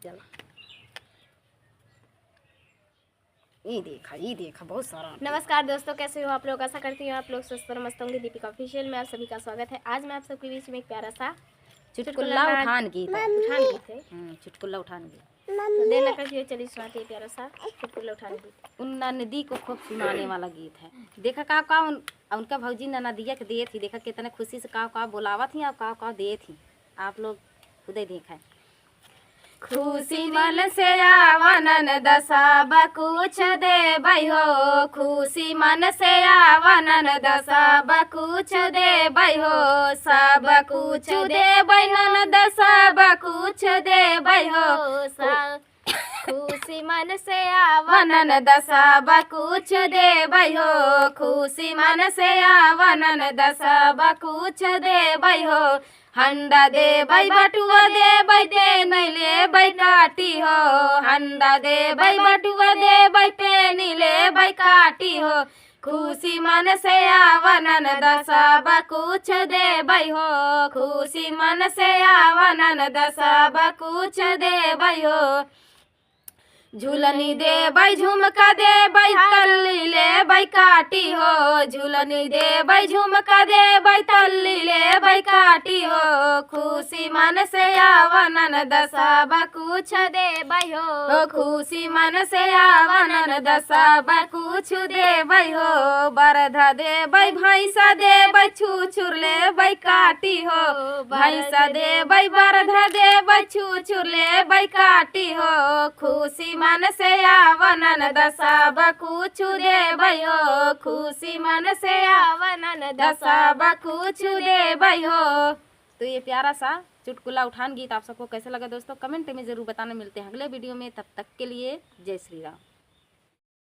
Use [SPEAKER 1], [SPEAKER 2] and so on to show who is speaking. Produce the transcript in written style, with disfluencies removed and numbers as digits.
[SPEAKER 1] चलो ये देखा बहुत सारा।
[SPEAKER 2] नमस्कार दोस्तों, कैसे हो आप लोग? आशा करती हूँ आप लोग स्वस्थ और मस्त होंगे। दीपिका ऑफिशियल में आप सभी का स्वागत है। आज मैं आप सबके बीच में एक प्यारा सा
[SPEAKER 1] चुटकुला उठान गीत है। चुटकुला उठान गीत
[SPEAKER 2] तो देर न करके चलिए सुनाते हैं प्यारा सा चुटकुला उठान गीत।
[SPEAKER 1] उन नदी को खूब सुनाने वाला गीत है। देखा का उनका भौजी नदिया के दिए थी। देखा कितने खुशी से का बोलावा थी और का दिए थी। आप लोग खुद ही देखा। खुशी मन से आवन दशा कुछ दे बई हो। खुशी मन से आवन दशा कुछ दे बई हो। सब कुछ दे बई दशा कुछ दे बई हो।
[SPEAKER 2] खुशी मन से आवन
[SPEAKER 1] दशा कुछ दे बई हो। खुशी मन से आवन दशा कुछ दे बई हो। हंडा दे बई बटुआ दे बई ते नहीं ले बई काटी हो। हंडा दे बई बटुआ दे बई पे नहीं ले बई काटी हो। खुशी मन से आवन दशा कुछ दे बई हो। खुशी मन से आवन दशा कुछ दे बई हो। झूलनी दे बई झुमका दे बई तल्ली ले बई काटी हो। झूलनी दे बई झुमका दे बई तल्ली ले बई काटी हो। खुशी मन से आवन दशा कुछ दे बई हो। खुशी मन से आवन दशा कुछ दे बई हो। बरधा दे बई भैंसा दे बई छुछुर ले बई काटी हो। भैंसा दे बई बरधा दे बई छुछुर ले बई काटी हो। खुशी मन से आवन दशा कुछ दे बई हो। खुशी मन से आवन दशा कुछ दे बई हो। तो ये प्यारा सा चुटकुला उठान गीत आप सबको कैसे लगा दोस्तों, कमेंट में जरूर बताना। मिलते हैं अगले वीडियो में, तब तक के लिए जय श्री राम।